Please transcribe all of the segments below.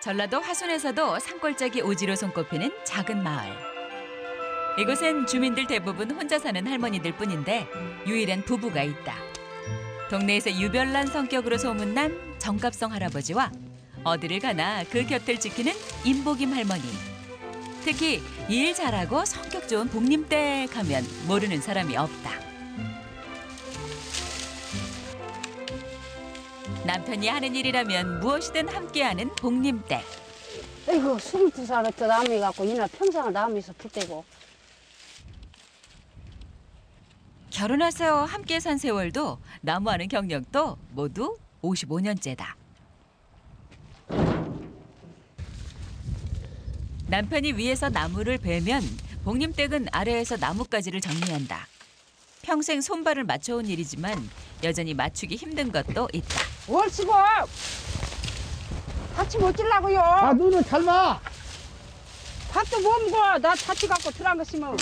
전라도 화순에서도 산골짜기 오지로 손꼽히는 작은 마을. 이곳엔 주민들 대부분 혼자 사는 할머니들 뿐인데 유일한 부부가 있다. 동네에서 유별난 성격으로 소문난 정갑성 할아버지와 어디를 가나 그 곁을 지키는 임복임 할머니. 특히 일 잘하고 성격 좋은 복림댁 하면 모르는 사람이 없다. 남편이 하는 일이라면 무엇이든 함께하는 복림댁. 아이고 22살부터 나무에 갖고 이날 평생을 나무에서 풀떼고. 결혼해서 함께 산 세월도 나무하는 경력도 모두 55년째다. 남편이 위에서 나무를 베면 복림댁은 아래에서 나뭇가지를 정리한다. 평생 손발을 맞춰온 일이지만 여전히 맞추기 힘든 것도 있다. 뭘 쓰고? 같이 못 질라고요. 아, 눈을 잘 봐. 밥도 못 먹어. 나 자취 갖고 들어간 거 심어.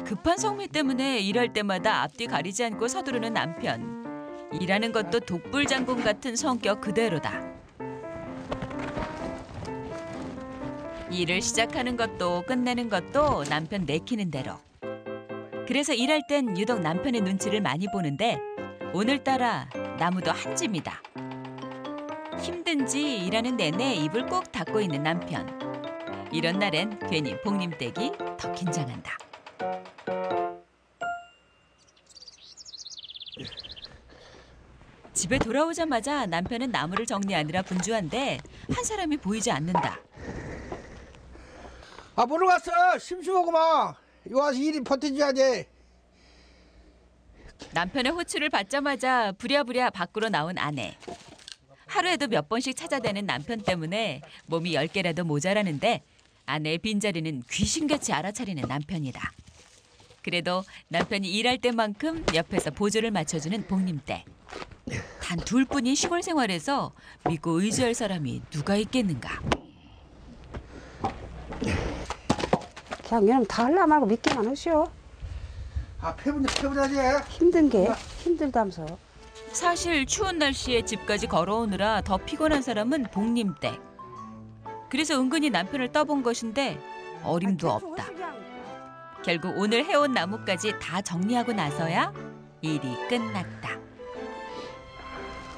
급한 성미 때문에 일할 때마다 앞뒤 가리지 않고 서두르는 남편. 일하는 것도 독불장군 같은 성격 그대로다. 일을 시작하는 것도 끝내는 것도 남편 내키는 대로. 그래서 일할 땐 유독 남편의 눈치를 많이 보는데 오늘따라 나무도 한 짐이다. 힘든지 일하는 내내 입을 꼭 닫고 있는 남편. 이런 날엔 괜히 복림댁이 더 긴장한다. 집에 돌아오자마자 남편은 나무를 정리하느라 분주한데 한 사람이 보이지 않는다. 아, 모르 갔어. 심심하구만. 이거 와서 일이 버텨줘야지. 남편의 호출을 받자마자 부랴부랴 밖으로 나온 아내. 하루에도 몇 번씩 찾아대는 남편 때문에 몸이 10개라도 모자라는데 아내의 빈자리는 귀신같이 알아차리는 남편이다. 그래도 남편이 일할 때만큼 옆에서 보조를 맞춰주는 복림댁. 단 둘뿐인 시골 생활에서 믿고 의지할 사람이 누가 있겠는가. 그냥 얘는 다 하려 말고 믿기만 하시오. 아, 패분하지. 힘든 게 힘들다면서. 사실 추운 날씨에 집까지 걸어오느라 더 피곤한 사람은 복림댁. 그래서 은근히 남편을 떠본 것인데 어림도 없다. 결국 오늘 해온 나무까지 다 정리하고 나서야 일이 끝났다.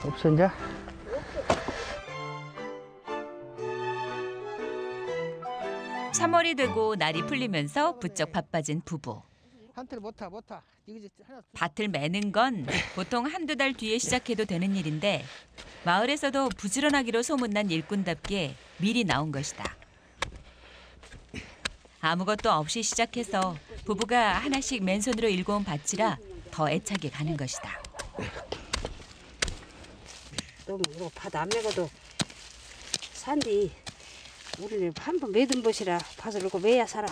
없어, 이제. 삼 월이 되고 날이 풀리면서 부쩍 바빠진 부부. 한테를 못 타. 이거 이제 하나. 밭을 매는 건 보통 한두 달 뒤에 시작해도 되는 일인데 마을에서도 부지런하기로 소문난 일꾼답게 미리 나온 것이다. 아무것도 없이 시작해서 부부가 하나씩 맨손으로 일궈온 밭이라 더 애착이 가는 것이다. 너무 이거 밭 안 매고도 산디 우리는 한 번 매든 것이라 밭을 이렇게 매야 살아.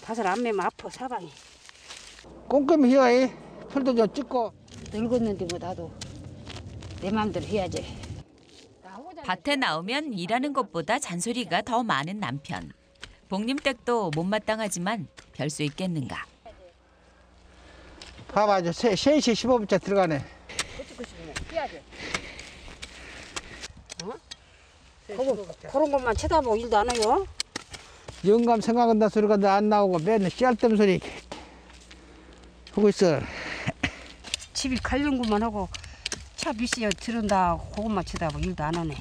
밭을 안 매면 아파 사방이. 꼼꼼히 해야 해. 풀도 좀 찍고. 늙었는데 뭐 나도 내 마음대로 해야지. 밭에 나오면 일하는 것보다 잔소리가 더 많은 남편. 복림댁도 못마땅하지만 별 수 있겠는가. 봐봐, 이제 3시 15분째 들어가네. 해야지. 그런 것만 쳐다보고 일도 안 해요. 영감 생각한다 소리가 안 나오고 맨날 씨알땜 소리 하고 있어. 집이 갈등구만 하고 차 미시 들은다 그것만 쳐다보고 일도 안 하네.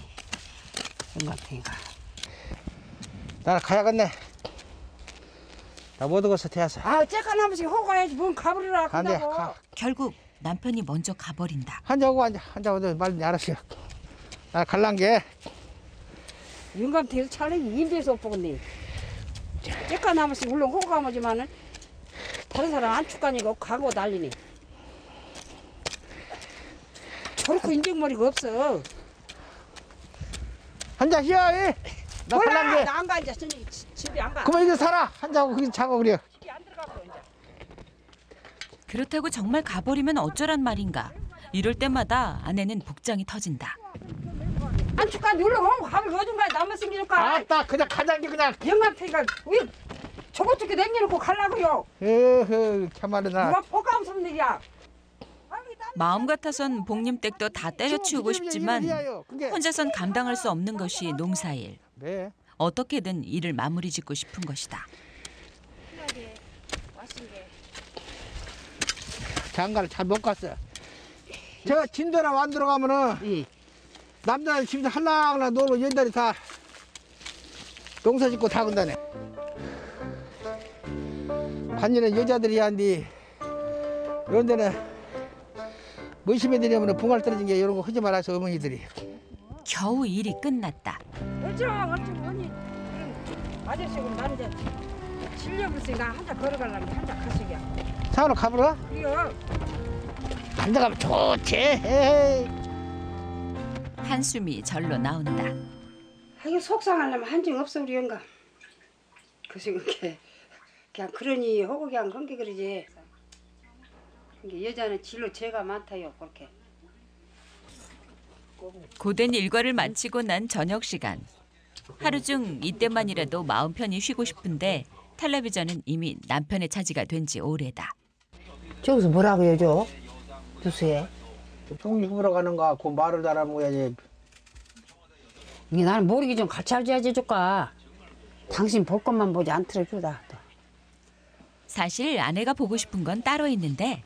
영감탱이가. 나는 가야겠네. 나 못 얻어서 되었어. 아, 째까 한 번씩 하고 가야지. 뭔 가버리라 안 돼. 한다고. 가. 결국 남편이 먼저 가버린다. 한자고 앉아. 말든지 알았어요. 나 갈란 게. 영감탱이 차라리 인비에서 못 보겠네. 째까 한 번씩 물론 하고 가면지만은 다른 사람 안 축가니까 가고 난리네. 저렇게 인정머리가 없어. 한자 쉬어. 나 갈란 몰라. 게. 나 안 가. 이제 집에 안 가. 그만 이제 살아. 한자고 거기 자고 그래. 집에 안 들어가고 이제. 그렇다고 정말 가버리면 어쩌란 말인가. 이럴 때마다 아내는 복장이 터진다. 안 축가 눌러가고 가면 어딘가에 남아 생기니까. 아따 그냥 가자는 게 그냥. 영감탱이가 왜 저것저것 남겨놓고 가려고요. 에허 참말이나. 누가 포감 없는 일이야. 아니 나 마음 같아선 복림댁도 다 때려치우고 싶지만 혼자선 감당할 수 없는 것이 농사일. 네. 어떻게든 일을 마무리 짓고 싶은 것이다. 장가를 잘 못 갔어요. 제가 진도나 만들어 가면은 예. 남자들 집에서 할랑할랑 놀고 옛날에 다 농사 짓고 다 건다네. 반년에 여자들이 한디 이런 데는 무심해 되려면 붕알 떨어진 게 이런 거 하지 말아서 어머니들이. 겨우 일이 끝났다. 어쩜 언니 아저씨고 나는 이제 질려버렸으니까 한자 걸어가려면 한자 가시기야. 산으로 가보라. 그래요. 앉아 가면 좋지. 한숨이 절로 나온다. 이거 속상하려면 한증 없어 우리 영감. 그 생각해. 그냥 그러니 하고 그냥 건게 그러지. 이게 여자는 진로 죄가 많다요 그렇게. 고된 일과를 마치고 난 저녁 시간. 하루 중 이때만이라도 마음 편히 쉬고 싶은데 텔레비전은 이미 남편의 차지가 된 지 오래다. 저기서 뭐라고 해줘? 두수에. 종이 보러 가는가 그 말을 달아먹어야지. 이게 나는 모르기 좀 같이 알줘야지 조까. 당신 볼 것만 보지 안 틀어주다. 또. 사실 아내가 보고 싶은 건 따로 있는데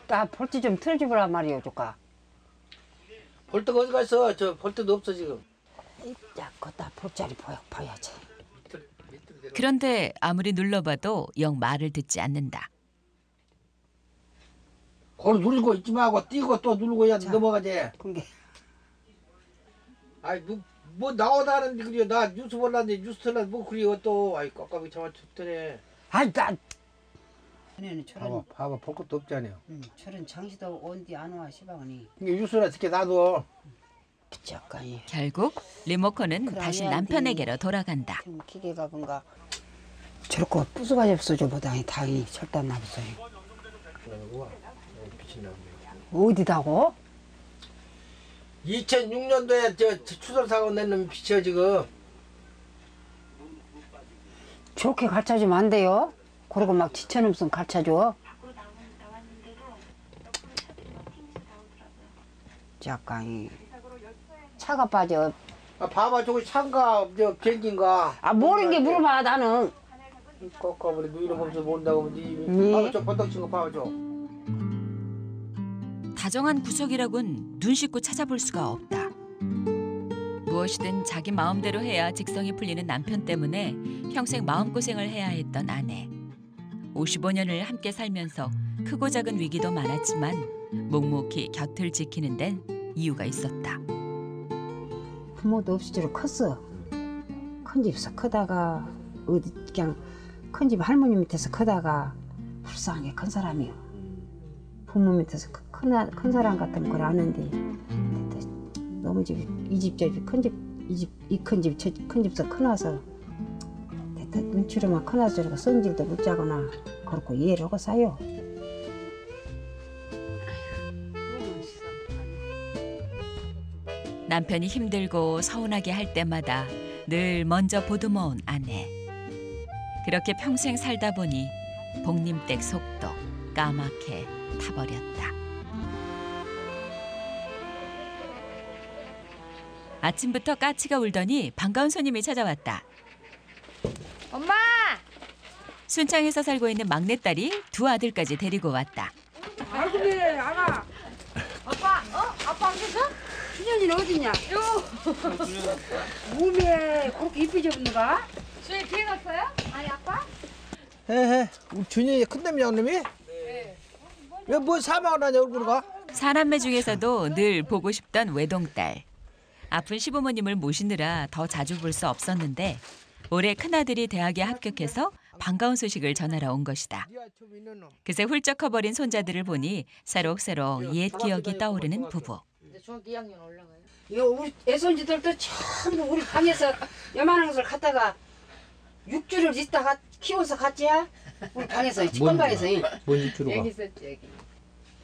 나 볼때 좀 틀어주보란 말이요 조까. 볼 데가 어디 갔어? 저 볼 데도 없어 지금. 야, 그다 볼 자리 봐야지. 그런데 아무리 눌러봐도 영 말을 듣지 않는다. 그걸 누르고 있지 말고 뛰고 또 누르고 해야 넘어가지. 그게. 아이 뭐 나오다는데 그래요. 나 뉴스 볼라는데 뉴스 틀라는데 뭐 그래요 또. 아이 깝깝이 저만 죽더네. 아이 나. 전에는 저런. 봐봐 볼 것도 없잖아요. 저런 장시도 온디 안 와 시방언니. 이게 뉴스나 듣게 놔둬. 그짝가니. 결국 리모컨은 다시 남편에게로 돌아간다. 좀 기계가 뭔가. 저렇게 부수가 접수죠 보다니 당연히 절단 나봤어요. 어디다고? 2006년도에 저 추설 사고 낸 놈이 비쳐 지금. 저렇게 가르쳐주면 안 돼요. 그러고 막 지쳐넘으면 가르쳐줘. 잠깐 차가 빠져. 아 봐봐 저거 차인가 저 비행기인가. 아 모르는 게 물어봐 나는. 꺾어버려 누이는 보면서 모른다고 하지. 예. 봐봐 저 번덕 친거 봐봐 저. 다정한 구석이라곤 눈 씻고 찾아볼 수가 없다. 무엇이든 자기 마음대로 해야 직성이 풀리는 남편 때문에 평생 마음고생을 해야 했던 아내. 55년을 함께 살면서 크고 작은 위기도 많았지만 묵묵히 곁을 지키는 데는 이유가 있었다. 부모도 없이 저렇게 컸어. 큰 집에서 크다가 어디 그냥 큰 집 할머니 밑에서 크다가 불쌍하게 큰 사람이요. 부모 밑에서 큰 사람 같은 걸 아는데 너무 이 집 저 집 큰 집 이 큰 집 저 큰 집에서 커나서 눈치로만 커나서 저렇게 성질도 묻자거나 그렇고 이해를 하고 사요. 남편이 힘들고 서운하게 할 때마다 늘 먼저 보듬어온 아내. 그렇게 평생 살다 보니 복림댁 속도 까맣게 타버렸다. 아침부터 까치가 울더니 반가운 손님이 찾아왔다. 엄마! 순창에서 살고 있는 막내딸이 두 아들까지 데리고 왔다. 아이고 왜 알아? 아빠! 아빠 안 계셔? 준현이는 어디냐? 몸에 그렇게 이쁘게 없는가? 주에 비행 갔어요? 아니 아빠? 헤헤 우리 준이 큰 놈이야 놈이? 네. 왜뭐 사망을 하냐 얼굴가? 사남매 중에서도 늘 보고 싶던 외동딸. 아픈 시부모님을 모시느라 더 자주 볼 수 없었는데 올해 큰아들이 대학에 합격해서 반가운 소식을 전하러 온 것이다. 그새 훌쩍 커버린 손자들을 보니 새록새록 옛 기억이 떠오르는 부부. 이제 중학교 2학년 올라가요. 이거 우리 애손지들도 전부 우리 방에서 요만한 것을 갖다가 6주를 있다가 키워서 갔지야? 우리 방에서 치권방에서 뭔 집주로 가? 있었지 여기.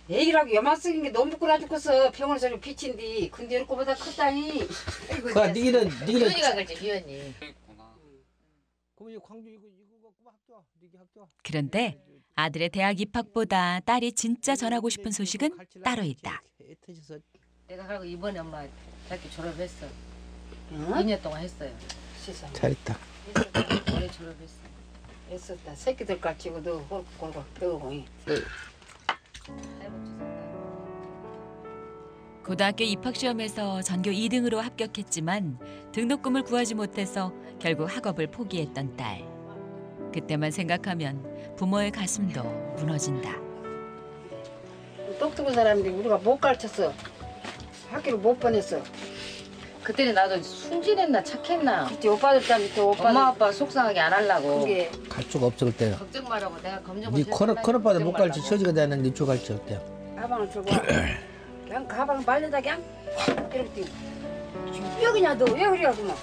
애기라고 요만 쓰긴 게 너무 부끄러워 죽겠어. 병원에서 비친디 근데 이렇게 보다 컸다니. 그니까 니는 유연이가 그랬지 유연이. 그럼 이 광주 이거 그런데 아들의 대학 입학보다 딸이 진짜 전하고 싶은 소식은 따로 있다. 내가 그리고 이번에 엄마 대학교 졸업했어. 응? 2년 동안 했어요. 세상에. 잘했다. 올해 졸업했어. 애썼다. 새끼들 가지고도 골골 배우고. 고등학교 입학시험에서 전교 2등으로 합격했지만 등록금을 구하지 못해서 결국 학업을 포기했던 딸. 그때만 생각하면 부모의 가슴도 무너진다. 똑똑한 사람인데 우리가 못 가르쳤어. 학교를 못 보냈어. 그때는 나도 순진했나 착했나. 그때 오빠들 때 밑에 오빠들. 엄마 아빠 속상하게 안 하려고. 그게 갈 수가 없어 그때. 걱정 말라고 내가 검정. 네 커널바도 못 갈지 처지가 되는 니쪽 갈지 어때? 가방을 들고 와. 그냥 가방 말려다 그냥 이렇게 뛰고. 왜 그냥 너 왜 그래 그만.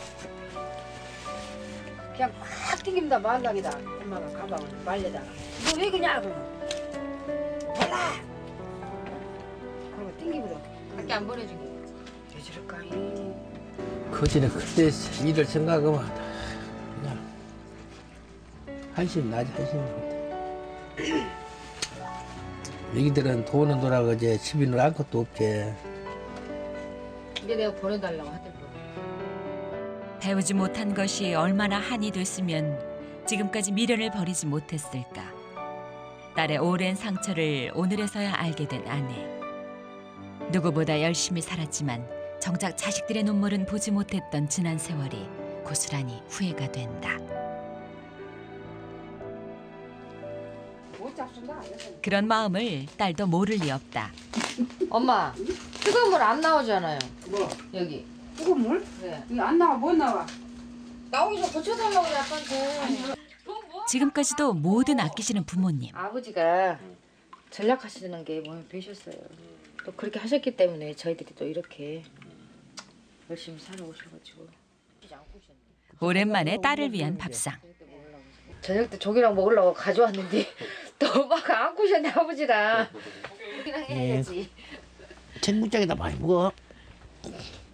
그냥 확 튕깁니다 말랑이다. 엄마가 가방을 말려다가 너 왜 그냥 그러면 몰라. 그리고 튕기면 밖에 안 보내준 게. 왜 저럴까니. 거지는 그때 일을 생각하면 그냥 한심 나지 한심. 애기들은 돈은 돌아가지 집이는 아무것도 없지. 이게 내가 보내달라고 하더라고. 배우지 못한 것이 얼마나 한이 됐으면 지금까지 미련을 버리지 못했을까. 딸의 오랜 상처를 오늘에서야 알게 된 아내. 누구보다 열심히 살았지만 정작 자식들의 눈물은 보지 못했던 지난 세월이 고스란히 후회가 된다. 못 잡순다. 그런 마음을 딸도 모를 리 없다. 엄마 뜨거운 물 안 나오잖아요. 뭐? 여기. 뜨거운 물? 네. 이거 안 나와 못 나와. 나오기 좀 고쳐달라고 그래 아빠한테. 지금까지도 뭐든 아끼시는 부모님. 아버지가 전략하시는 게 몸에 배셨어요. 또 그렇게 하셨기 때문에 저희들이 또 이렇게 열심히 살아오셔가지고. 오랜만에 딸을 위한 밥상. 저녁 때 조기랑 먹으려고 가져왔는데 또 엄마가 안 구셨네 아버지랑. 조기랑 해야지. 책무장에다 많이 먹어.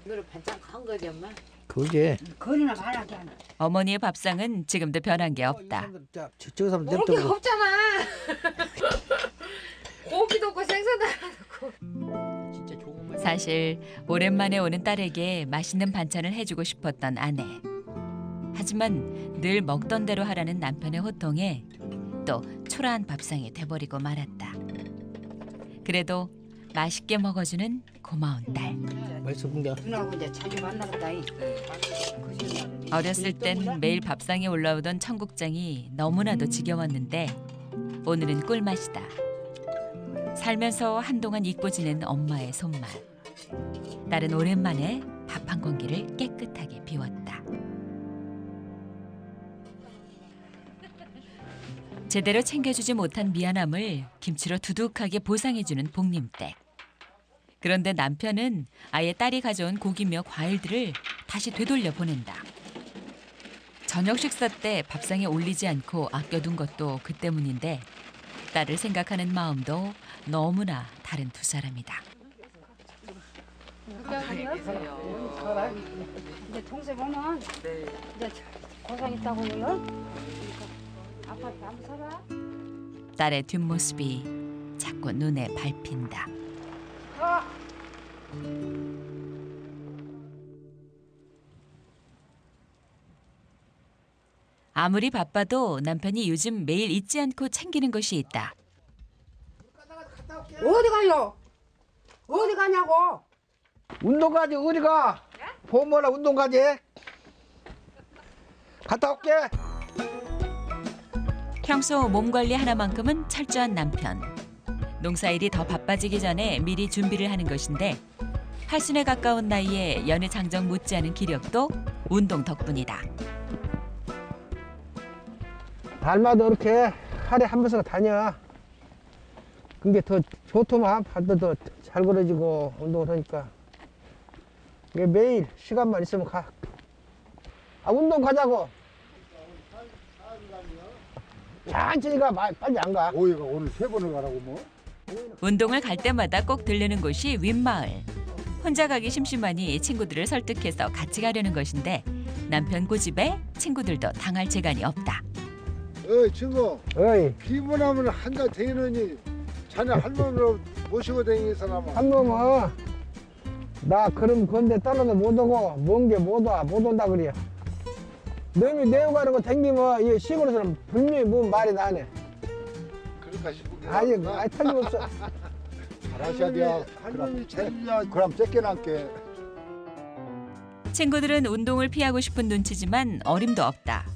이거를 반찬 한 거지 엄마? 그게. 거리나 말하게 하나. 어머니의 밥상은 지금도 변한 게 없다. 저쪽 사람 먹을 게 냅두고. 없잖아. 고기도 없고 생선도 안 진짜 좋은 말. 사실 오랜만에 오는 딸에게 맛있는 반찬을 해주고 싶었던 아내. 하지만 늘 먹던 대로 하라는 남편의 호통에 또 초라한 밥상이 돼버리고 말았다. 그래도 맛있게 먹어주는 고마운 딸. 맛있어 본다. 누나하고 이제 자주 만나겠다. 어렸을 땐 매일 밥상에 올라오던 청국장이 너무나도 지겨웠는데 오늘은 꿀맛이다. 살면서 한동안 잊고 지낸 엄마의 손맛. 딸은 오랜만에 밥 한 공기를 깨끗하게 비웠다. 제대로 챙겨주지 못한 미안함을 김치로 두둑하게 보상해주는 복림댁. 그런데 남편은 아예 딸이 가져온 고기며 과일들을 다시 되돌려 보낸다. 저녁 식사 때 밥상에 올리지 않고 아껴둔 것도 그 때문인데 딸을 생각하는 마음도 너무나 다른 두 사람이다. 이제 동생 오면 이제 고생 있다고요. 아파트 안 살아? 딸의 뒷모습이 자꾸 눈에 밟힌다. 아무리 바빠도 남편이 요즘 매일 잊지 않고 챙기는 것이 있다. 어디 가요? 어디 가냐고? 운동 가지 어디 가? 봄모라 운동 가지. 갔다 올게. 평소 몸 관리 하나만큼은 철저한 남편. 농사일이 더 바빠지기 전에 미리 준비를 하는 것인데 할순에 가까운 나이에 연애 장정 못지않은 기력도 운동 덕분이다. 날마다 이렇게 하루에 한 번씩 다녀. 그게 더 좋더만. 발도 더 잘 걸어지고 운동을 하니까. 이게 매일 시간만 있으면 가. 아 운동 가자고. 천천히 가. 빨리 안 가. 오이가 오늘 3번을 가라고 뭐? 운동을 갈 때마다 꼭 들르는 곳이 윗마을. 혼자 가기 심심하니 친구들을 설득해서 같이 가려는 것인데 남편 고집에 친구들도 당할 재간이 없다. 어이 친구 어이, 피부나면 한자 되느니 자네 할머니로 모시고 다니는 사람아. 한 놈은 나 그럼 건데 떨어도 못 오고 먼 게 못 온다 그래. 너희 내고 가는 거 댕기면 이 시골에서는 분명히 뭐 말이 나네. 그러니까 싶은 아니 틀림없어. 잘하셔야 돼요. 할머니 잘이야. 그럼 쫓겨날게. 친구들은 운동을 피하고 싶은 눈치지만 어림도 없다.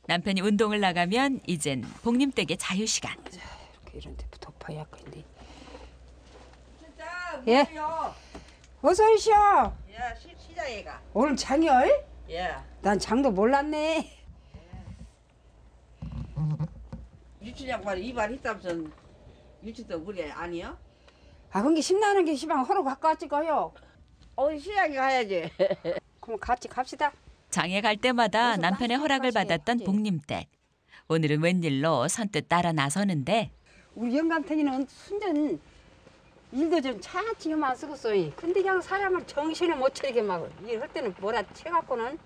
남편이 운동을 나가면 이젠 복님 댁의 자유시간. 이렇게 이런 데 덮어야 건데. 예. 어서 오시오. 야, 시장에가. 오늘 장열? 야, 난 장도 몰랐네. 유치장 이발 했다면서 유치도 우리 아니야? 아, 그게 신나는 게 시방 허로 갖고 왔지 거요. 어디 시장에 가야지. 그럼 같이 갑시다. 장에 갈 때마다 무슨 남편의 허락을 말씀하시네, 받았던 그지? 복님 댁. 오늘은 웬일로 선뜻 따라 나서는데 우리 영감탱이는 순전 일도 좀 차치게만 쓰겠어요. 근데 그냥 사람을 정신을 못 차리게 막 일할 때는 뭐라 채갖고는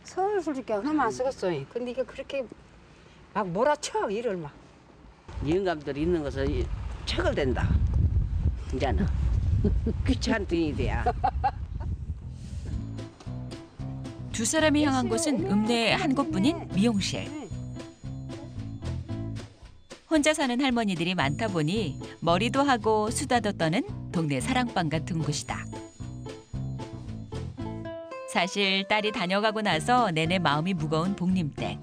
서울스럽게 하나만 쓰겠어요. 근데 이게 그렇게 막 몰아쳐 일을 막. 영감들 있는 것은 책을 댄다. 이제는 귀찮은 등이 돼야. 두 사람이 향한 곳은 읍내의 한 곳뿐인 미용실. 혼자 사는 할머니들이 많다 보니 머리도 하고 수다도 떠는 동네 사랑방 같은 곳이다. 사실 딸이 다녀가고 나서 내내 마음이 무거운 복림댁.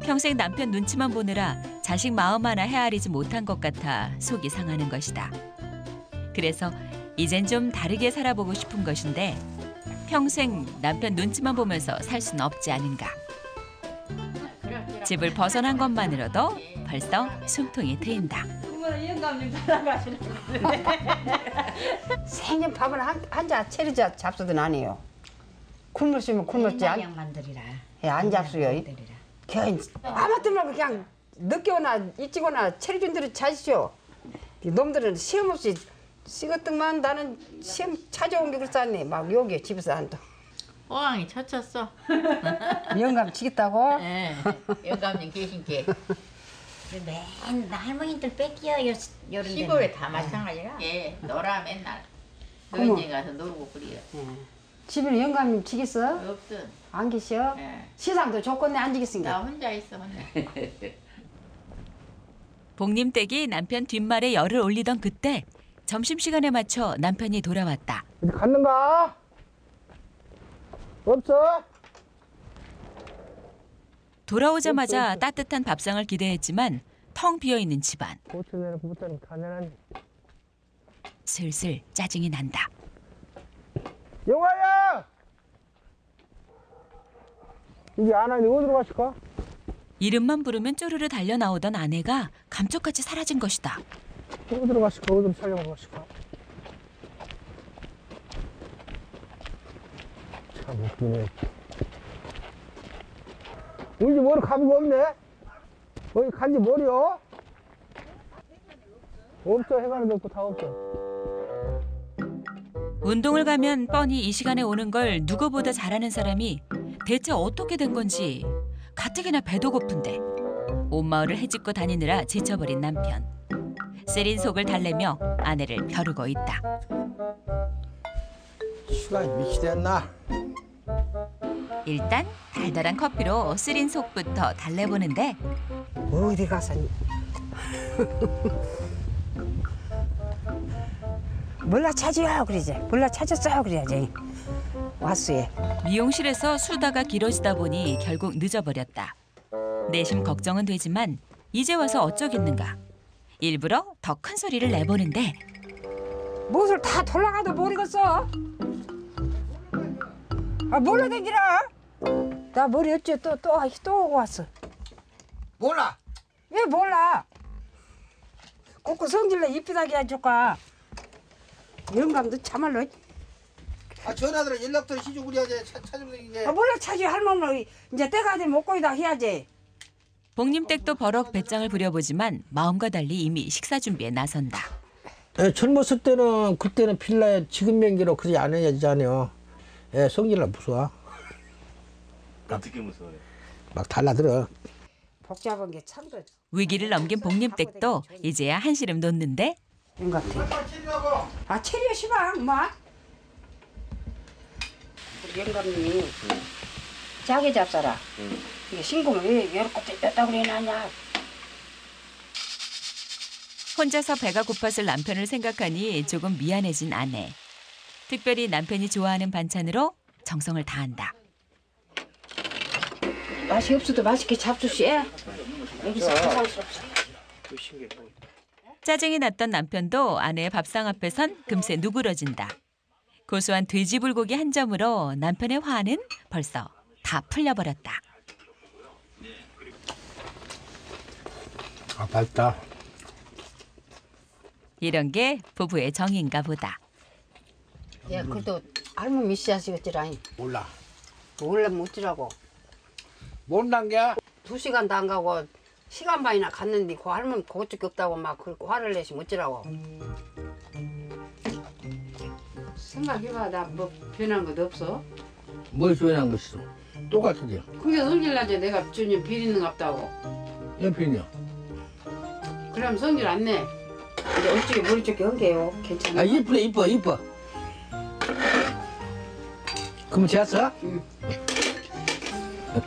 평생 남편 눈치만 보느라 자식 마음 하나 헤아리지 못한 것 같아 속이 상하는 것이다. 그래서 이젠 좀 다르게 살아보고 싶은 것인데 평생 남편 눈치만 보면서 살 수는 없지 않은가. 집을 벗어난 것만으로도 벌써 숨통이 트인다. 영감님 살아가시는 생년 밥은 한자 체리자 잡수든 아니에요. 굶을 수 있으면 굶었지. 만들이라. 예, 안 잡수요. 그냥 아무 때 말고 그냥 늦게 오나 일찍 오나 체리 준 대로 자시죠. 이 놈들은 시험 없이 식었더만 나는 시험 찾아온 게 그렇잖니. 막 여기 집에서 안도. 어항이 쳤쳤어. 영감 치겠다고? 예. 영감님 계신 게. 맨 할머니들 뺏겨 요런 시골에 다 마찬가지야. 예. 놀아 맨날. 어머. 노인네 가서 놀고 그래요. 집에는 영감님 치겠어? 없든. 안 계셔? 예. 시상도 좋겠네 안 나 지겠습니까? 혼자 있어 혼자. 복님 댁이 남편 뒷말에 열을 올리던 그때 점심시간에 맞춰 남편이 돌아왔다. 어디 갔는가? 없어? 돌아오자마자 따뜻한 밥상을 기대했지만 텅 비어있는 집안. 고추내는 부부터는 다 내놨네. 슬슬 짜증이 난다. 영화야! 이제 안 하니 어디로 가실까? 이름만 부르면 쪼르르 달려 나오던 아내가 감쪽같이 사라진 것이다. 어디로 가실까? 어디로 살려고 가실까? 참 웃기네. 우리 집 어디 가보가 없네? 어디 간지 뭐려? 없어. 해가는 데 없고 다 없어. 운동을 가면 뻔히 이 시간에 오는 걸 누구보다 잘하는 사람이 대체 어떻게 된 건지 가뜩이나 배도 고픈데 온 마을을 헤집고 다니느라 지쳐버린 남편. 쓰린 속을 달래며 아내를 벼르고 있다. 시간이 미치됐나? 일단 달달한 커피로 쓰린 속부터 달래보는데 어디 가서 몰라 찾아요 그러지. 몰라 찾았어요 그래야지. 왔어요. 미용실에서 수다가 길어지다 보니 결국 늦어버렸다. 내심 걱정은 되지만 이제 와서 어쩌겠는가. 일부러 더 큰 소리를 내보는데 무엇을 다 돌아가도 모르겠어. 아 몰라 댕기라. 나 머리 어째 또 오고 왔어. 몰라. 왜 몰라? 꼭꼭 성질내 이쁘다게 해줄까. 영감도 참말로. 아 전화들은 연락도 시주고 그래야지 찾으면 이게. 아 몰라 찾지 할머니 이제 때가 되면 먹고이다 해야지. 복님 댁도 버럭 배짱을 부려보지만 마음과 달리 이미 식사 준비에 나선다. 예, 젊었을 때는 그때는 필라에 지금 명기로 그러지 않아야잖아요. 예, 성질나 무서워. 어떻게 무서워요? 막 달라들어. 복잡한 게 참도 위기를 넘긴 복림댁도 이제야 한시름 놓는데 인 것 같아. 아 체리야 시방 엄마. 우리 영감님이 짜게 잡사라. 이게 신고는 왜 여러 껍질 뺐다 그래놨냐. 혼자서 배가 고팠을 남편을 생각하니 조금 미안해진 아내. 특별히 남편이 좋아하는 반찬으로 정성을 다한다. 맛이 없어도 맛있게 잡수시. 여기서 가상스럽지. 짜증이 났던 남편도 아내의 밥상 앞에선 금세 누그러진다. 고소한 돼지불고기 한 점으로 남편의 화는 벌써 다 풀려버렸다. 아, 맛있다. 이런 게 부부의 정인가 보다. 야 그래도 할머니 씨앗이었지라니. 몰라. 원래 못지라고. 못난 게? 2시간도 안 가고 시간 반이나 갔는데 그 할머니 그것밖에 없다고 막 그렇게 화를 내시 못지라고. 생각해봐 나 뭐 변한 것도 없어. 뭘 소연한 거 있어? 똑같으지? 그게 성질나지 내가 주님 비리는 것 같다고. 연필이요. 그럼 성질 안 내. 이제 어찌게 머리 쪽에 한 게요. 괜찮아. 아, 이쁘네, 이뻐. 그럼 됐어?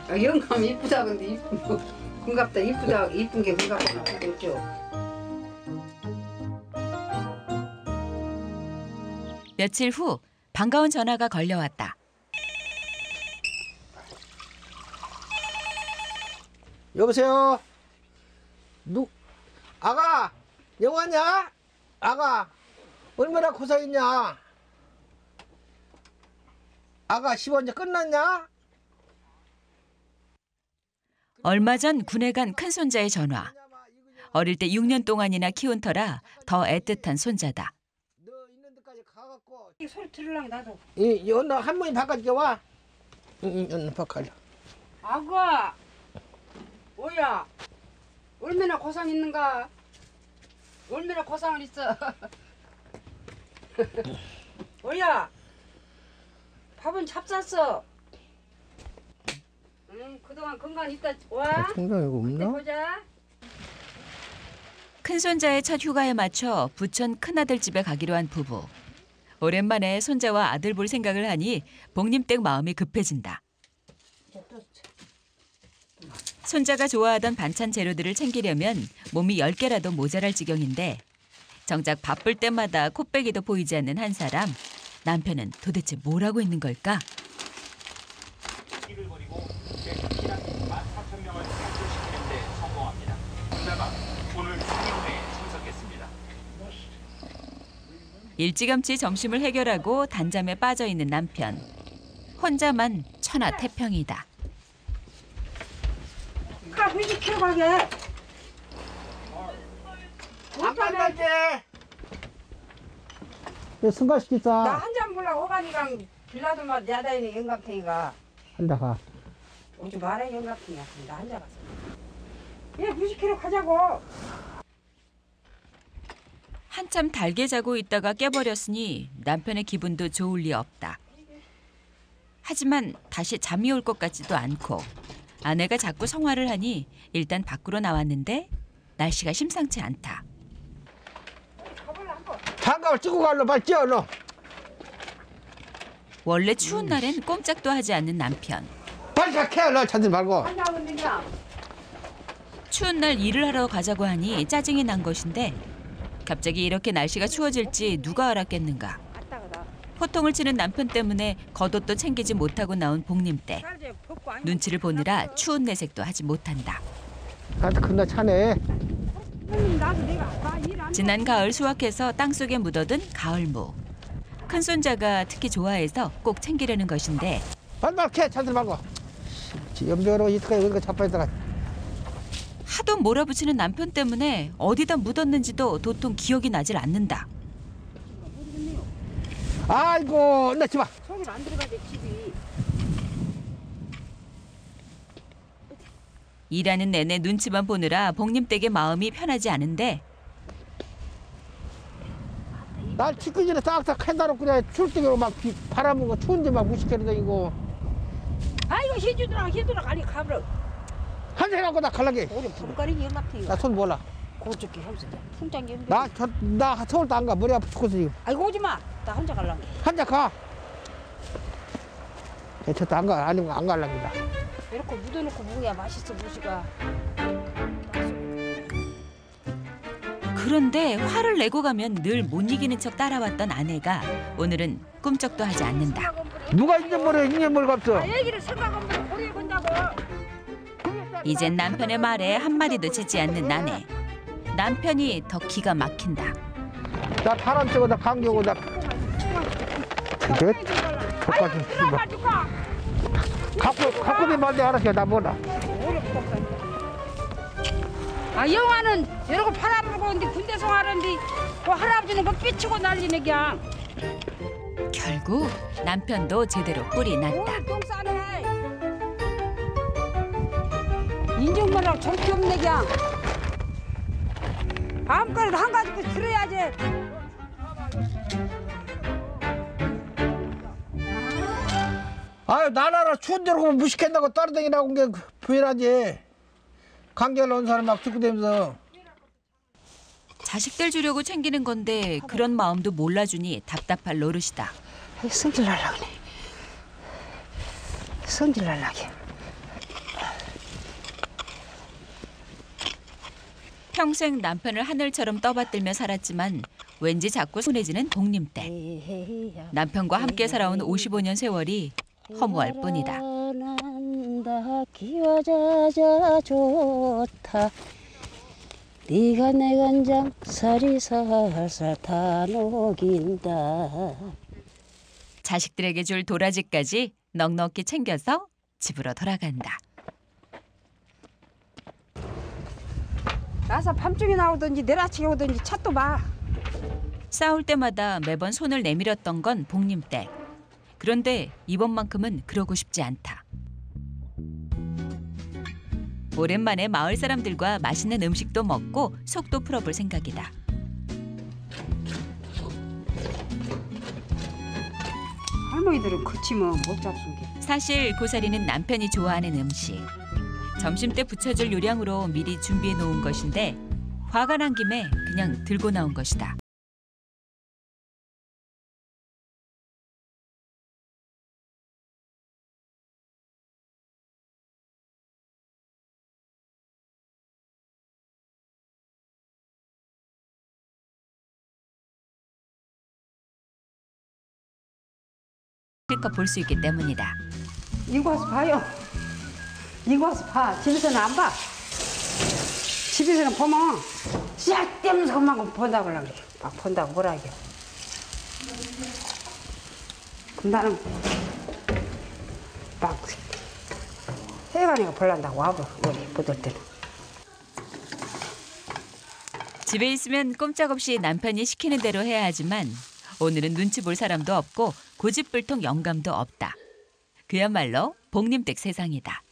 아, 영감 이쁘다 근데 이쁜 거 금갑다 이쁘다 이쁜 게 금갑다 없죠. 며칠 후 반가운 전화가 걸려왔다. 여보세요? 아가, 영화냐? 아가, 얼마나 고생했냐? 아가, 시험 이제 끝났냐? 얼마 전 군에 간 큰손자의 전화. 어릴 때 6년 동안이나 키운 터라 더 애틋한 손자다. 너 있는 데까지 가갖고. 이 소리 들으려고 나도. 어느 할머니 바깥에 와. 어느 바깥에. 아가 뭐야 얼마나 고생 있는가. 얼마나 고생을 있어. 뭐야 밥은 잡쌌어. 응 그동안 건강 있다 와. 통장 이거 그때 없나? 보자. 큰손자의 첫 휴가에 맞춰 부천 큰아들 집에 가기로 한 부부. 오랜만에 손자와 아들 볼 생각을 하니 복림댁 마음이 급해진다. 손자가 좋아하던 반찬 재료들을 챙기려면 몸이 10개라도 모자랄 지경인데 정작 바쁠 때마다 코빼기도 보이지 않는 한 사람. 남편은 도대체 뭘 하고 있는 걸까? 일찌감치 점심을 해결하고 단잠에 빠져있는 남편. 혼자만 천하태평이다. 가 회식 키러 가게. 안 간다지. 승가시키자. 나 한 잔 몰라 오가니랑 빌라도만 야다니는 영감탱이가. 한다 가. 오지 마라 영감탱이야. 나 한 잔 갔어. 얘 회식키러 가자고. 한참 달게 자고 있다가 깨버렸으니 남편의 기분도 좋을 리 없다. 하지만 다시 잠이 올 것 같지도 않고 아내가 자꾸 성화를 하니 일단 밖으로 나왔는데 날씨가 심상치 않다. 장갑을 찍고 갈러 빨리 뛰어 얼른. 원래 추운 날엔 꼼짝도 하지 않는 남편. 빨리 가게 얼른 찾지 말고. 한 잔은 그냥. 추운 날 일을 하러 가자고 하니 짜증이 난 것인데 갑자기 이렇게 날씨가 추워질지 누가 알았겠는가. 호통을 치는 남편 때문에 겉옷도 챙기지 못하고 나온 복림댁. 눈치를 보느라 추운 내색도 하지 못한다. 나한테 큰나 차네. 지난 가을 수확해서 땅속에 묻어둔 가을무. 큰손자가 특히 좋아해서 꼭 챙기려는 것인데 빨리 게 찾지 말고. 염려로 이때까지 어디가 자빠있다가. 하도 몰아붙이는 남편 때문에 어디다 묻었는지도 도통 기억이 나질 않는다. 아이고 나 집아. 속을 안 들어가지 집이. 일하는 내내 눈치만 보느라 복림댁의 마음이 편하지 않은데 날 치기 전에 싹싹 해다놓고 그래 출퇴근으로 막 바람 불고 추운데 막 무식해도 이거. 아이고 희주들아 아니 가버려. 한세 갖고 나 갈라게. 우리 불가리 연락해요. 나 손 몰라. 고쪽게 형수야. 풍장 연락. 나 서울도 안 가. 머리 아파 죽겠어 지금. 아이고 오지 마. 나 혼자 갈란게. 한자 가. 저도 안 가. 아니면 안 갈랍니다. 이렇게 묻어놓고 먹어야 맛있어 무시가. 그런데 화를 내고 가면 늘 못 이기는 척 따라왔던 아내가 오늘은 꿈쩍도 하지 않는다. 누가 인연머리 없어. 얘기를 생각 없는 고리에 건다고. 이젠 남편의 말에 한마디도 짓지 않는 아내. 남편이 더 기가 막힌다. 나 사람 찍어 나 강경고 나. 그래? 똑같이 갖고 내 말대 알았어. 나 몰라. 아 영화는 이러고 팔아보고 근데 군대 생활하는데 그 할아버지는 그 삐치고 난리네 그냥. 결국 남편도 제대로 뿔이 났다. 똥 싸네. 인정말하고 정기 없네 그냥. 아무거나도 한 가지고 들어야지. 아유 나나라 추운 데로 가면 무식한다고 따라다니라고 온 게 부인하지. 강결 온 사람 막 찍고 다니면서. 자식들 주려고 챙기는 건데 그런 마음도 몰라주니 답답할 노릇이다. 성질 날라 그래. 성질 날라게. 평생 남편을 하늘처럼 떠받들며 살았지만 왠지 자꾸 손해지는 복림댁. 남편과 함께 살아온 55년 세월이 허무할 뿐이다. 난다 기와자자 좋다. 네가 내 간장 살이 살살 다 녹인다. 자식들에게 줄 도라지까지 넉넉히 챙겨서 집으로 돌아간다. 나서 밤중에 나오든지 내일 아침에 오든지 찾도 봐. 싸울 때마다 매번 손을 내밀었던 건 복림댁. 그런데 이번만큼은 그러고 싶지 않다. 오랜만에 마을 사람들과 맛있는 음식도 먹고 속도 풀어볼 생각이다. 할머니들은 그치면 못 잡순 게. 사실 고사리는 남편이 좋아하는 음식. 점심때 부쳐줄 요량으로 미리 준비해 놓은 것인데 화가 난 김에 그냥 들고 나온 것이다. 실컷 볼 수 있기 때문이다. 이거 와서 봐요. 이거 와서 봐. 집에서는 안 봐. 집에서는 보면 싹 떼면서 그만 본다고 그래. 막 본다고 뭐라 하게. 그럼 나는 막 해가니까 볼란다고 와봐. 우리 보들 때는. 집에 있으면 꼼짝없이 남편이 시키는 대로 해야 하지만 오늘은 눈치 볼 사람도 없고 고집불통 영감도 없다. 그야말로 복림댁 세상이다.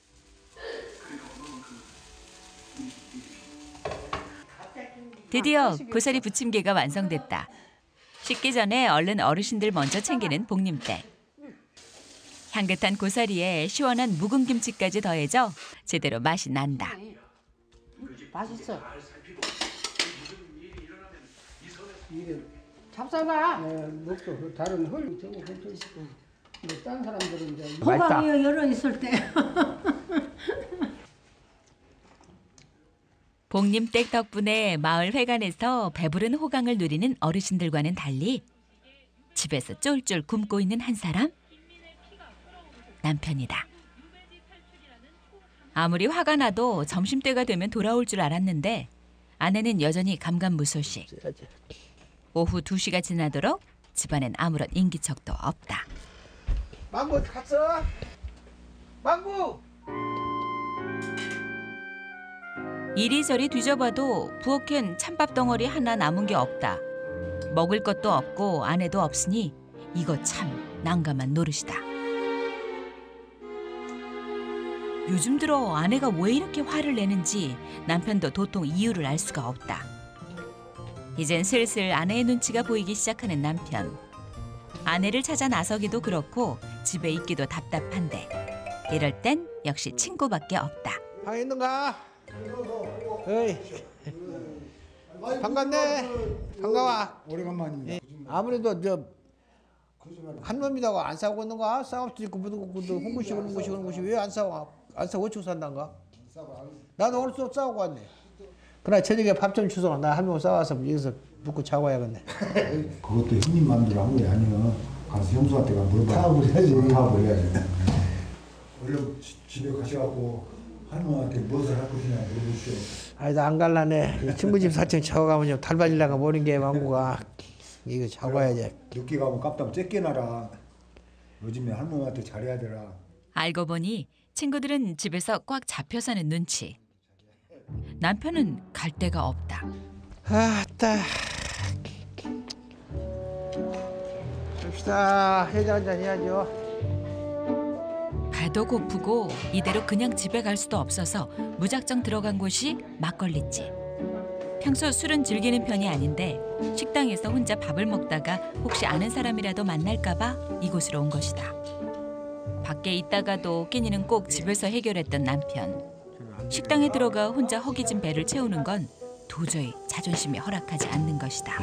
드디어 고사리 부침개가 완성됐다. 식기 전에 얼른 어르신들 먼저 챙기는 복림댁. 향긋한 고사리에 시원한 묵은 김치까지 더해져 제대로 맛이 난다. 맛있어. 잡숴봐. 먹고 다른 헐 저거 괜찮고. 근데 딴 사람들은 이제 호강이요 열어 있을 때. 복림댁 덕분에 마을 회관에서 배부른 호강을 누리는 어르신들과는 달리 집에서 쫄쫄 굶고 있는 한 사람, 남편이다. 아무리 화가 나도 점심때가 되면 돌아올 줄 알았는데 아내는 여전히 감감무소식. 오후 2시가 지나도록 집안엔 아무런 인기척도 없다. 망고 갔어? 망고! 이리저리 뒤져봐도 부엌엔 찬밥 덩어리 하나 남은 게 없다. 먹을 것도 없고 아내도 없으니 이거 참 난감한 노릇이다. 요즘 들어 아내가 왜 이렇게 화를 내는지 남편도 도통 이유를 알 수가 없다. 이젠 슬슬 아내의 눈치가 보이기 시작하는 남편. 아내를 찾아 나서기도 그렇고 집에 있기도 답답한데 이럴 땐 역시 친구밖에 없다. 있는가? 어이. 반갑네. 반가워. 오래간만입니다. 아무래도 한 놈이라고 안 싸우고 있는가? 싸울 수도 있고 무슨 홍구시 왜 안 싸워? 안 싸워 어쩌고 산단가? 나도 오늘 또 싸우고 왔네. 그래 저녁에 밥 좀 주소. 나 한 명 싸워서 여기서 묵고 자고 와야겠네. 그것도 형님 마음대로 한 게 아니야. 가서 형수한테 물어봐. 타협을 해야지. 타협을 해야지. 얼른 집에 가셔갖고 할머니한테 무엇을 할 것이냐 물어보시오. 아이 나안 갈라네. 이 친구 집 4층 저가면 좀 달발질라가 모는 게 망구가 이거 자고 와야지. 늦게 가면 깝다면 째깨나라. 요즘에 할머니한테 잘해야 되라. 알고 보니 친구들은 집에서 꽉 잡혀 사는 눈치. 남편은 갈 데가 없다. 아따. 갑시다. 해장 한잔 해야죠. 배도 고프고 이대로 그냥 집에 갈 수도 없어서 무작정 들어간 곳이 막걸리집. 평소 술은 즐기는 편이 아닌데 식당에서 혼자 밥을 먹다가 혹시 아는 사람이라도 만날까 봐 이곳으로 온 것이다. 밖에 있다가도 끼니는 꼭 집에서 해결했던 남편. 식당에 들어가 혼자 허기진 배를 채우는 건 도저히 자존심이 허락하지 않는 것이다.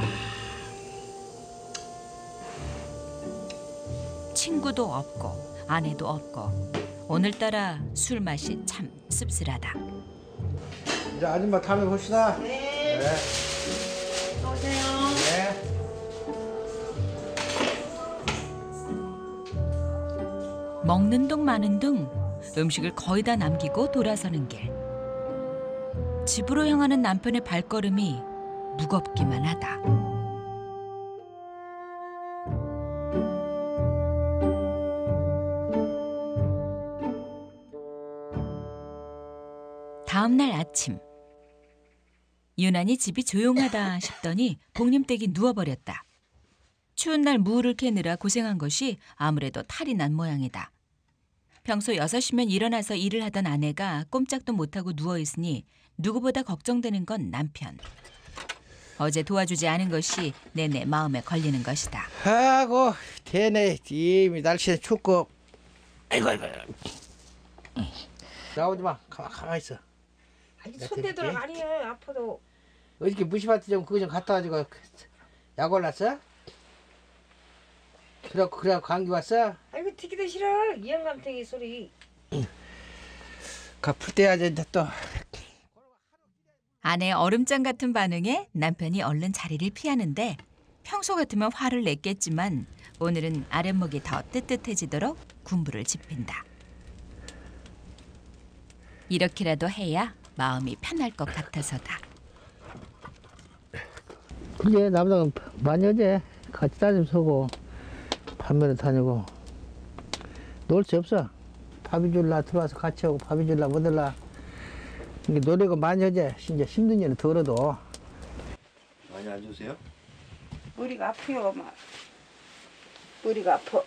친구도 없고 아내도 없고 오늘따라 술 맛이 참 씁쓸하다. 이제 아줌마 다음에 봅시다. 네. 네. 또 오세요. 네. 먹는 둥 마는 둥 음식을 거의 다 남기고 돌아서는 길. 집으로 향하는 남편의 발걸음이 무겁기만 하다. 다음 날 아침. 유난히 집이 조용하다 싶더니 복림댁이 누워버렸다. 추운 날 무를 캐느라 고생한 것이 아무래도 탈이 난 모양이다. 평소 6시면 일어나서 일을 하던 아내가 꼼짝도 못하고 누워있으니 누구보다 걱정되는 건 남편. 어제 도와주지 않은 것이 내내 마음에 걸리는 것이다. 아고 대네 이미 날씨는 춥고 아이고 나오지 마. 가만히 있어. 아니 손대도록 아니에요. 아파도. 어저께 무시밭에 좀 그거 좀 갖다 가지고 약 올랐어? 그래 감기 왔어? 아이고 튀기도 싫어. 이 영감탱이 소리. 갚을 때 해야지 이제 또. 아내의 얼음장 같은 반응에 남편이 얼른 자리를 피하는데 평소 같으면 화를 냈겠지만 오늘은 아랫목이 더 뜨뜻해지도록 군부를 짚힌다. 이렇게라도 해야 마음이 편할 것 같아서다. 이제 남자가 많이 어제 같이 다니면 서고 밤에도 다니고 놀 수 없어. 밥이 줄라 들어와서 같이 하고 밥이 줄라 못 들라. 이게 노래가 많이 하지. 이제 힘든 일은 덜어도. 많이 안 좋으세요? 머리가 아프요. 막 머리가 아파.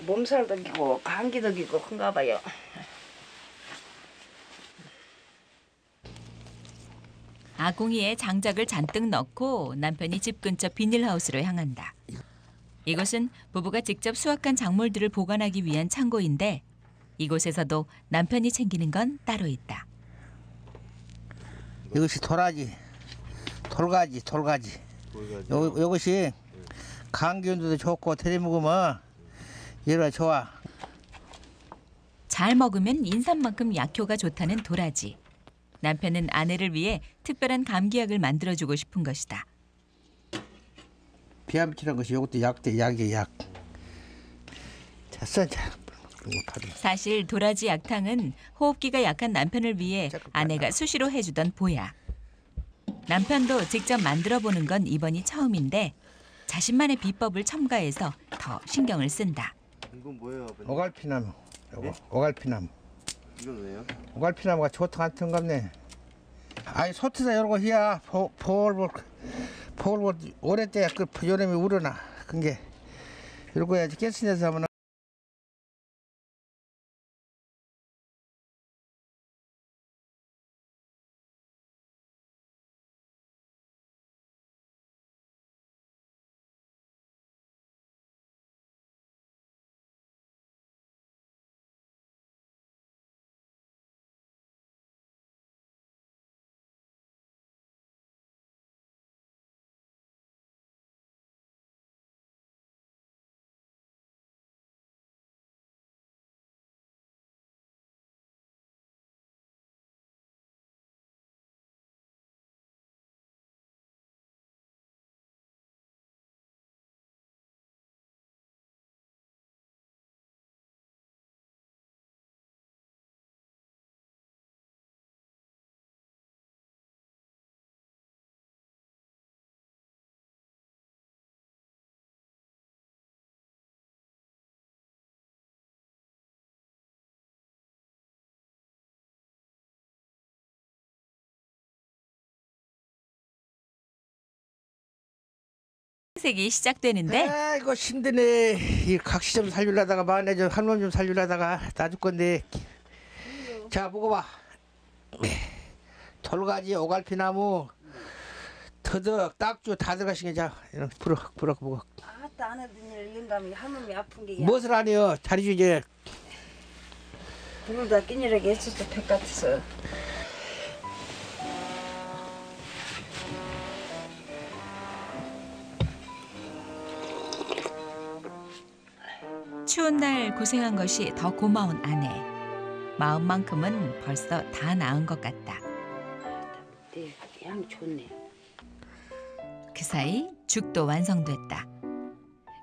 몸살도 기고 감기도 기고 큰가 봐요. 아궁이에 장작을 잔뜩 넣고 남편이 집 근처 비닐하우스로 향한다. 이곳은 부부가 직접 수확한 작물들을 보관하기 위한 창고인데 이곳에서도 남편이 챙기는 건 따로 있다. 이것이 돌가지. 요것이 감기운도 좋고 데리 먹으면 이래 좋아. 잘 먹으면 인삼만큼 약효가 좋다는 도라지. 남편은 아내를 위해 특별한 감기약을 만들어주고 싶은 것이다. 비암치는 것이 요것도 약이야 약. 됐어 자. 사실 도라지 약탕은 호흡기가 약한 남편을 위해 아내가 수시로 해주던 보약. 남편도 직접 만들어보는 건 이번이 처음인데 자신만의 비법을 첨가해서 더 신경을 쓴다. 이건 뭐예요, 아버님? 오갈피나무. 요거 네? 오갈피나무. 이건 왜요? 오갈피나무가 좋다 같은 겁네. 아니 소트다 이런 거 해야 볼볼 오래때 그 여름에 우러나. 그게 이런 거 해야지 깨스내서 하면. 상색이 시작되는데 아이고 힘드네. 이 각시 좀 살려다가 마네 좀 할머니 좀 살려다가 놔줄 건데. 자 먹어봐. 돌가지 오갈피나무 더덕 딱주 다 들어가신 게 자 부럭 먹어. 아따 안 하던 일 영감이 할머니 아픈 게 무엇을 하니요? 자리 주제. 불을 다 끼니라게 했었어 백 같아서. 추운 날 고생한 것이 더 고마운 아내. 마음만큼은 벌써 다 나은 것 같다. 네, 향 좋네. 그 사이 죽도 완성됐다.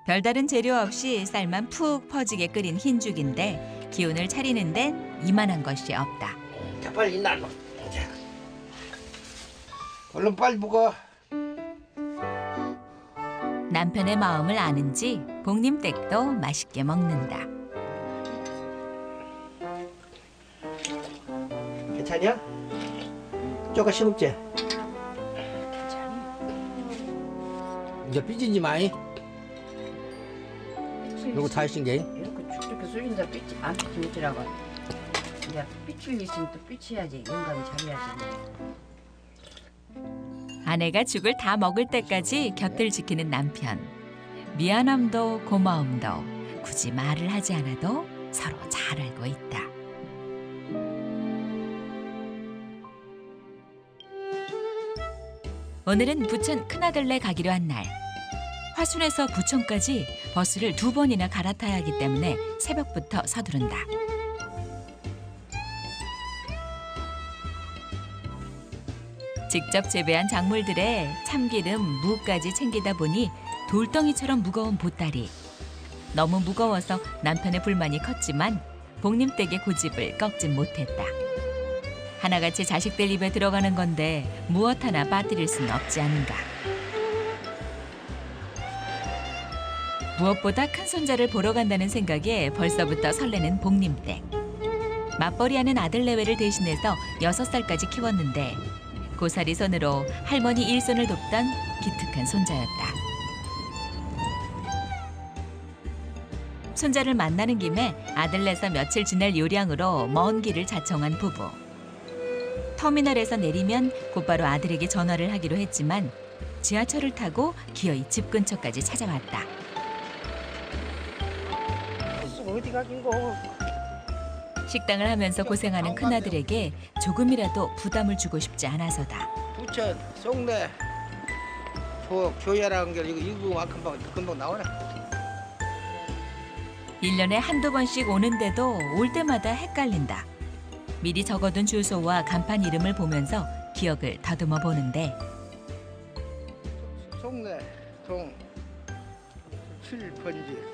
별다른 재료 없이 쌀만 푹 퍼지게 끓인 흰죽인데 기운을 차리는 데는 이만한 것이 없다. 자 빨리 나눠. 자. 얼른 빨리 먹어. 남편의 마음을 아는지 복림댁도 맛있게 먹는다. 괜찮냐? 쪼가 싱겁지? 이제 삐지지 마이. 요거 다 하신 게. 이렇게 죽죽게 쏠린다 삐치 안 삐치 못지라고. 이제 삐칠 있으면 또 삐쳐야지 영감이 잘해야지. 아내가 죽을 다 먹을 때까지 곁을 지키는 남편. 미안함도 고마움도 굳이 말을 하지 않아도 서로 잘 알고 있다. 오늘은 부천 큰아들네 가기로 한 날. 화순에서 부천까지 버스를 2번이나 갈아타야 하기 때문에 새벽부터 서두른다. 직접 재배한 작물들에 참기름, 무까지 챙기다 보니 돌덩이처럼 무거운 보따리. 너무 무거워서 남편의 불만이 컸지만 복림댁의 고집을 꺾진 못했다. 하나같이 자식들 입에 들어가는 건데 무엇 하나 빠뜨릴 수는 없지 않은가. 무엇보다 큰 손자를 보러 간다는 생각에 벌써부터 설레는 복림댁. 맞벌이하는 아들 내외를 대신해서 6살까지 키웠는데 고사리 손으로 할머니 일손을 돕던 기특한 손자였다. 손자를 만나는 김에 아들 내서 며칠 지낼 요량으로 먼 길을 자청한 부부. 터미널에서 내리면 곧바로 아들에게 전화를 하기로 했지만 지하철을 타고 기어이 집 근처까지 찾아왔다. 어디 가긴 거. 식당을 하면서 고생하는 큰아들에게 조금이라도 부담을 주고 싶지 않아서다. 부천, 송내, 교야라는 게 이거 금방 나오네. 1년에 한두 번씩 오는데도 올 때마다 헷갈린다. 미리 적어둔 주소와 간판 이름을 보면서 기억을 더듬어 보는데 송내, 동, 7번지.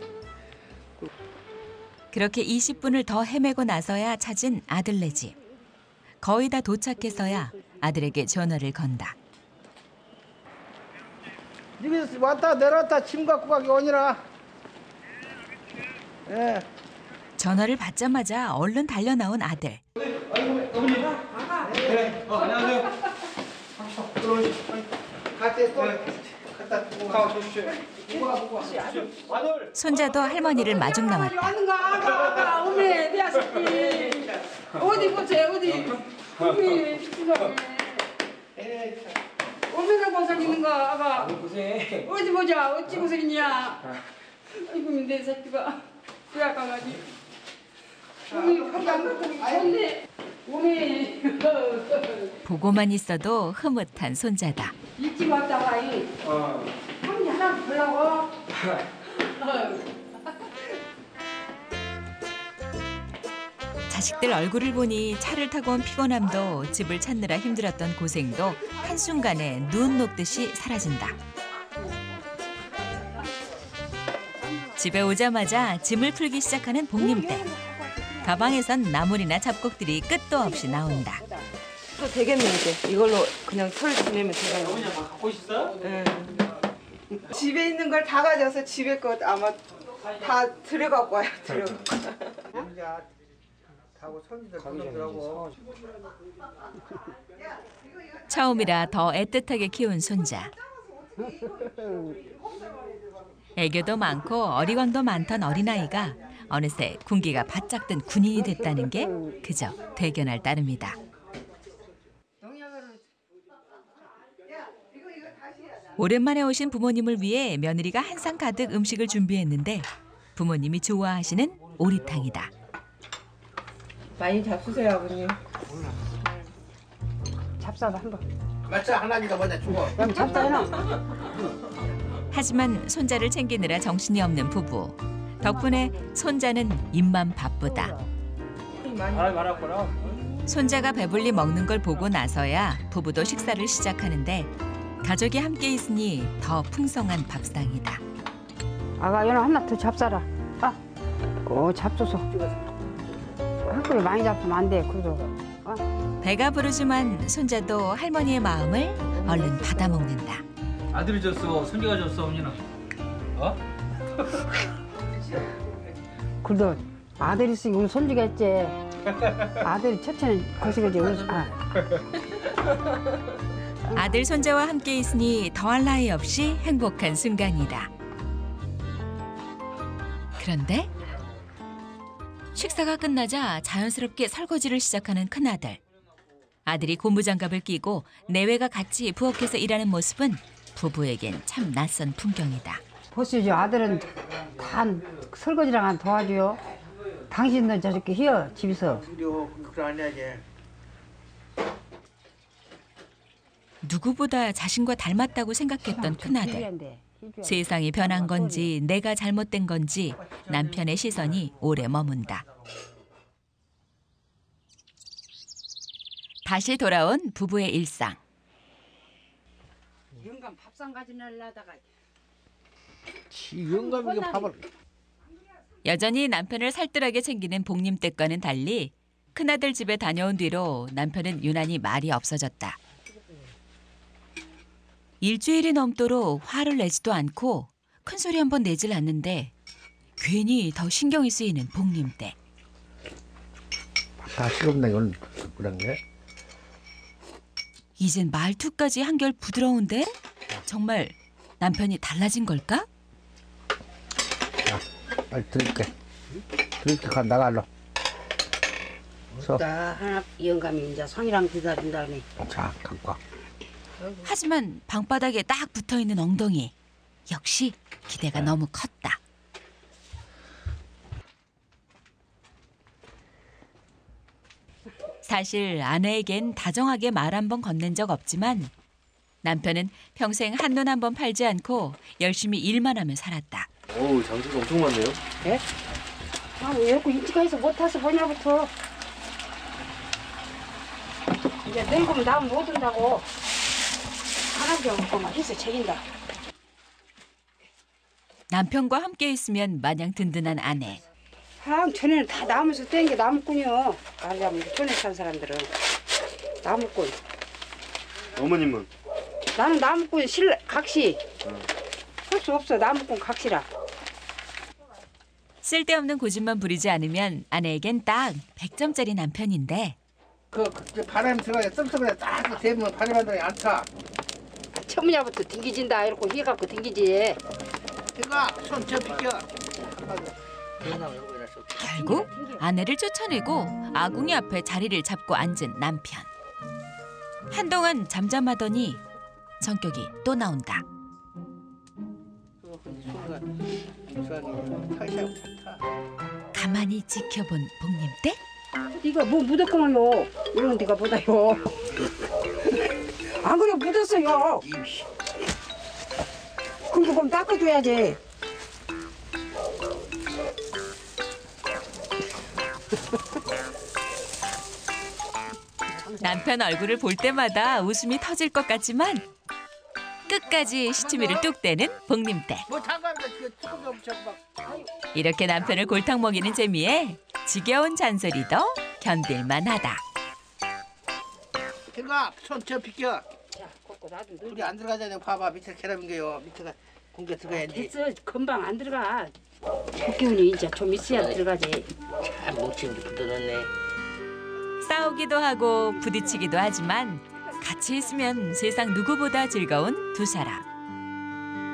그렇게 20분을 더 헤매고 나서야 찾은 아들네 집. 거의 다 도착해서야 아들에게 전화를 건다. 여기 왔다 내려왔다 짐 갖고 가기 오니라. 예. 전화를 받자마자 얼른 달려 나온 아들. 안녕하세요. 갈때 또 갖다 두고 가주십시오. 손자도 할머니를 마중 나왔다. 아가 어메 내 아새끼 어디 보세요 어디 어메 어메가 고생있는가 아가 어디 보자 어찌 고생있냐 아이고 내 새끼가 그야 강아지 어메 거기 안 갔더니 좋네 어메 보고만 있어도 흐뭇한 손자다. 일찍 왔다가 이 한개 하나 보려고 자식들 얼굴을 보니 차를 타고 온 피곤함도 집을 찾느라 힘들었던 고생도 한순간에 눈 녹듯이 사라진다. 집에 오자마자 짐을 풀기 시작하는 복림댁. 가방에선 나물이나 잡곡들이 끝도 없이 나온다. 또 되겠네 이제. 이걸로 그냥 털 지내면 되겠네. 어머니 뭐 갖고 있어? 네. 집에 있는 걸 다 가져서 집에 것 아마 다 들여갖고 와요. 하고 손지들 들어오고. 처음이라 더 애틋하게 키운 손자. 애교도 많고 어리광도 많던 어린아이가 어느새 군기가 바짝 든 군인이 됐다는 게 그저 대견할 따름이다. 오랜만에 오신 부모님을 위해 며느리가 한 상 가득 음식을 준비했는데 부모님이 좋아하시는 오리탕이다. 많이 잡수세요, 아버님. 잡사도 한 번. 맞죠? 하나니까 먼저 죽어. 그럼 잡사해놔. 하지만 손자를 챙기느라 정신이 없는 부부. 덕분에 손자는 입만 바쁘다. 손자가 배불리 먹는 걸 보고 나서야 부부도 식사를 시작하는데 가족이 함께 있으니 더 풍성한 밥상이다. 아가 연아 하나 더 잡사라. 잡숴서. 한 그릇 많이 잡수면 안 돼. 그래도. 배가 부르지만 손자도 할머니의 마음을 얼른 받아먹는다. 아들이 줬어, 손주가 줬어, 어머니는. 어? 그래도 아들이 있으니 우리 손주가 있지. 아들이 첫째는 거시기지. 아들 손자와 함께 있으니 더할 나위 없이 행복한 순간이다. 그런데 식사가 끝나자 자연스럽게 설거지를 시작하는 큰아들. 아들이 고무장갑을 끼고 내외가 같이 부엌에서 일하는 모습은 부부에겐 참 낯선 풍경이다. 보시죠. 아들은 다 설거지랑 도와줘요. 당신도 저렇게 해요, 집에서. 누구보다 자신과 닮았다고 생각했던 큰아들. 세상이 변한 건지 내가 잘못된 건지 남편의 시선이 오래 머문다. 다시 돌아온 부부의 일상. 영감 밥상 가지려다가 영감이게 밥을. 여전히 남편을 살뜰하게 챙기는 복님 댁과는 달리 큰아들 집에 다녀온 뒤로 남편은 유난히 말이 없어졌다. 일주일이 넘도록 화를 내지도 않고 큰소리 한 번 내질 않는데 괜히 더 신경이 쓰이는 복님 댁. 다 식었네 이건 그런 게. 이젠 말투까지 한결 부드러운데? 정말 남편이 달라진 걸까? 자, 빨리 드릴게. 나갈로. 하나 영감이 이제 성이랑 기다린다네. 자, 갖고 와. 하지만 방바닥에 딱 붙어있는 엉덩이. 역시 기대가 너무 컸다. 사실 아내에겐 다정하게 말 한 번 건넨 적 없지만 남편은 평생 한눈 한 번 팔지 않고 열심히 일만 하며 살았다. 어우, 장수가 엄청 많네요. 예? 왜 이렇게 일찍해서 못 타서 뭐냐부터. 이제 늙으면 나무 못 온다고. 하나밖에 없고만 해서 책임다. 남편과 함께 있으면 마냥 든든한 아내. 전에는 다 나무에서 뗀 게 나무꾼이요. 말하자면 전에 산 사람들은 나무꾼. 어머님은? 나는 나무꾼 각시. 할 수 없어. 나무꾼 각시라. 쓸데없는 고집만 부리지 않으면 아내에겐 딱 100점짜리 남편인데. 그 바람이 들어가야 썸썸해 딱 대면 바람이 들어가야 안 차. 처음부터 튕기진다 이러고 해갖고 튕기지. 이거 손저 비켜. 결국 아내를 쫓아내고 아궁이 앞에 자리를 잡고 앉은 남편. 한동안 잠잠하더니 성격이 또 나온다. 가만히 지켜본 복님 댁. 네가 뭐 묻었구만요. 이런 데가 보다요. 안 그래 묻었어요. 그럼 닦아줘야지. 남편 얼굴을 볼 때마다 웃음이 터질 것 같지만 끝까지 시치미를 뚝 떼는 복림댁. 이렇게 남편을 골탕 먹이는 재미에 지겨운 잔소리도 견딜만하다. 이거 손저 비켜. 우리 안 들어가잖아요. 봐봐 밑에 계란인 게요. 밑에가 공개 들어가야지. 됐어. 금방 안 들어가. 기운이 이제 좀 있어야 들어가지. 참 목침이 부드럽네. 싸우기도 하고 부딪히기도 하지만 같이 있으면 세상 누구보다 즐거운 두 사람.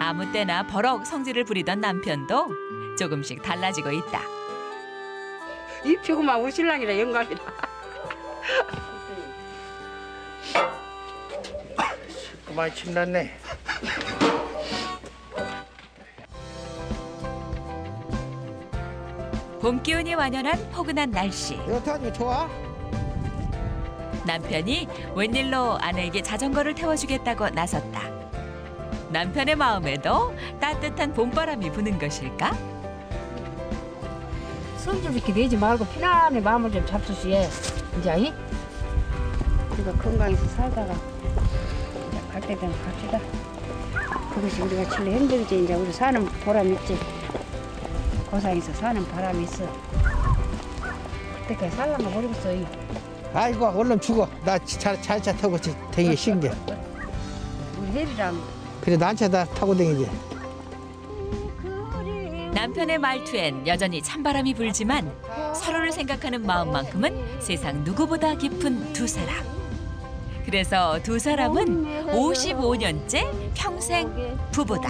아무 때나 버럭 성질을 부리던 남편도 조금씩 달라지고 있다. 이 피고만 우리 신랑이라 영감이라. 그만 신났네. 봄 기운이 완연한 포근한 날씨. 여타니 좋아? 남편이 웬일로 아내에게 자전거를 태워주겠다고 나섰다. 남편의 마음에도 따뜻한 봄바람이 부는 것일까? 성질 이렇게 내지 말고 편안히 마음을 좀 잡수시에 이제 우리가 건강해서 살다가 이제 갈 때 되면 갑시다. 그것이 우리가 제일 힘들지. 이제 우리 사는 보람 있지. 고상에서 사는 바람이 있어. 그때까지 살라면 모르겠어. 아이고 얼른 죽어. 나 자차 타고 되게 신게. 우리 혜리랑 그래 난차다 타고 다니지. 남편의 말투엔 여전히 찬바람이 불지만 서로를 생각하는 마음만큼은 세상 누구보다 깊은 두 사람. 그래서 두 사람은 55년째 평생 부부다.